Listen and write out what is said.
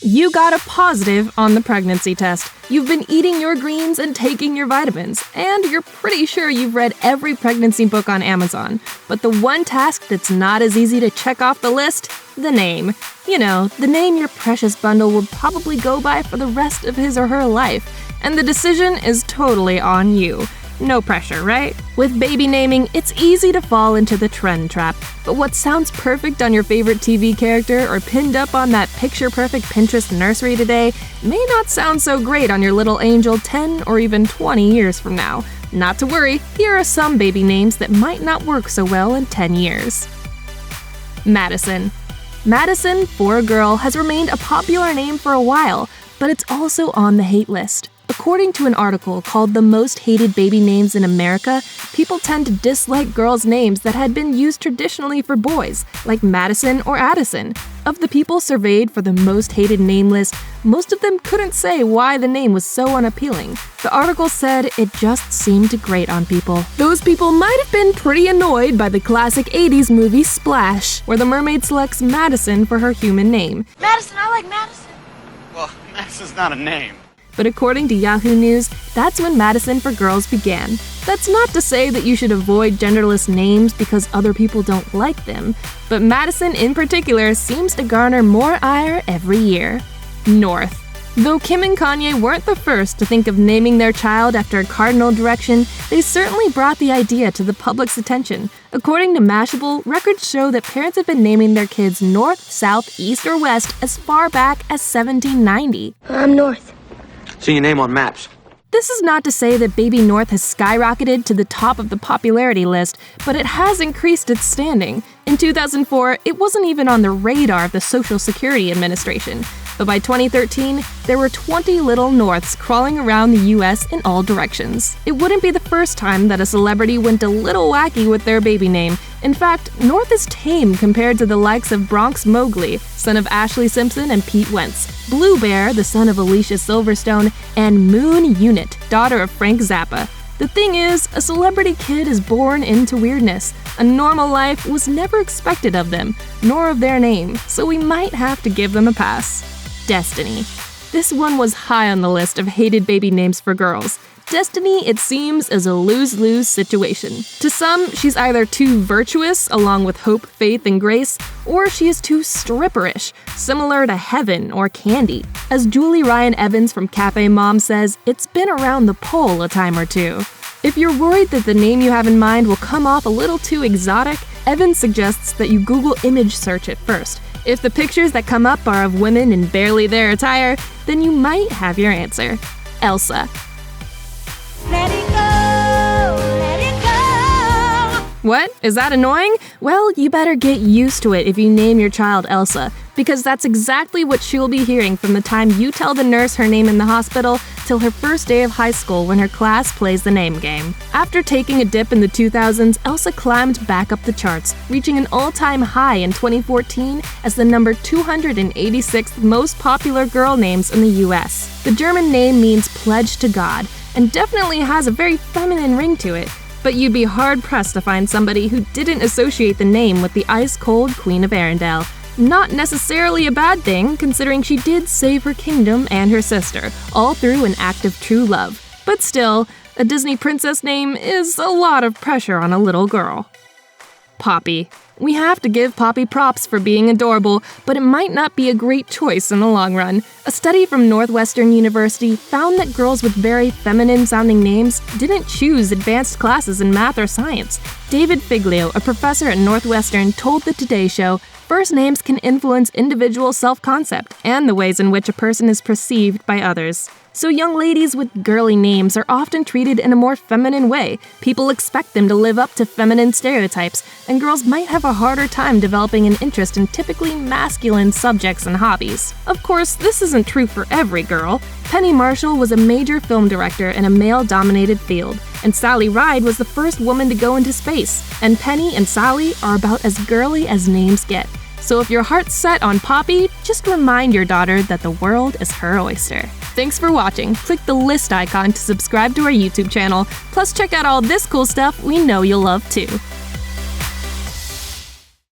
You got a positive on the pregnancy test. You've been eating your greens and taking your vitamins, and you're pretty sure you've read every pregnancy book on Amazon. But the one task that's not as easy to check off the list? The name. You know, the name your precious bundle will probably go by for the rest of his or her life. And the decision is totally on you. No pressure, right? With baby naming, it's easy to fall into the trend trap. But what sounds perfect on your favorite TV character or pinned up on that picture-perfect Pinterest nursery today may not sound so great on your little angel 10 or even 20 years from now. Not to worry, here are some baby names that might not work so well in 10 years. Madison. Madison, for a girl, has remained a popular name for a while, but it's also on the hate list. According to an article called The Most Hated Baby Names in America, people tend to dislike girls' names that had been used traditionally for boys, like Madison or Addison. Of the people surveyed for the most hated name list, most of them couldn't say why the name was so unappealing. The article said it just seemed great on people. Those people might have been pretty annoyed by the classic 80s movie Splash, where the mermaid selects Madison for her human name. Madison, I like Madison. Well, Madison's not a name. But according to Yahoo News, that's when Madison for girls began. That's not to say that you should avoid genderless names because other people don't like them, but Madison in particular seems to garner more ire every year. North. Though Kim and Kanye weren't the first to think of naming their child after a cardinal direction, they certainly brought the idea to the public's attention. According to Mashable, records show that parents have been naming their kids North, South, East, or West as far back as 1790. I'm North. See your name on maps. This is not to say that Baby North has skyrocketed to the top of the popularity list, but it has increased its standing. In 2004, it wasn't even on the radar of the Social Security Administration. But by 2013, there were 20 little Norths crawling around the US in all directions. It wouldn't be the first time that a celebrity went a little wacky with their baby name. In fact, North is tame compared to the likes of Bronx Mowgli, son of Ashley Simpson and Pete Wentz, Blue Bear, the son of Alicia Silverstone, and Moon Unit, daughter of Frank Zappa. The thing is, a celebrity kid is born into weirdness. A normal life was never expected of them, nor of their name, so we might have to give them a pass. Destiny. This one was high on the list of hated baby names for girls. Destiny, it seems, is a lose-lose situation. To some, she's either too virtuous, along with hope, faith, and grace, or she is too stripperish, similar to Heaven or Candy. As Julie Ryan Evans from Cafe Mom says, it's been around the pole a time or two. If you're worried that the name you have in mind will come off a little too exotic, Evans suggests that you Google image search it first. If the pictures that come up are of women in barely their attire, then you might have your answer. Elsa. Let it go, let it go. What? Is that annoying? Well, you better get used to it if you name your child Elsa, because that's exactly what she'll be hearing from the time you tell the nurse her name in the hospital till her first day of high school when her class plays the name game. After taking a dip in the 2000s, Elsa climbed back up the charts, reaching an all-time high in 2014 as the number 286th most popular girl names in the US. The German name means pledge to God, and definitely has a very feminine ring to it, but you'd be hard-pressed to find somebody who didn't associate the name with the ice-cold Queen of Arendelle. Not necessarily a bad thing, considering she did save her kingdom and her sister, all through an act of true love. But still, a Disney princess name is a lot of pressure on a little girl. Poppy. We have to give Poppy props for being adorable, but it might not be a great choice in the long run. A study from Northwestern University found that girls with very feminine-sounding names didn't choose advanced classes in math or science. David Figlio, a professor at Northwestern, told the Today Show, first names can influence individual self-concept and the ways in which a person is perceived by others. So young ladies with girly names are often treated in a more feminine way. People expect them to live up to feminine stereotypes, and girls might have a harder time developing an interest in typically masculine subjects and hobbies. Of course, this isn't true for every girl. Penny Marshall was a major film director in a male-dominated field, and Sally Ride was the first woman to go into space, and Penny and Sally are about as girly as names get. So if your heart's set on Poppy, just remind your daughter that the world is her oyster. Thanks for watching. Click the list icon to subscribe to our YouTube channel. Plus check out all this cool stuff we know you'll love too.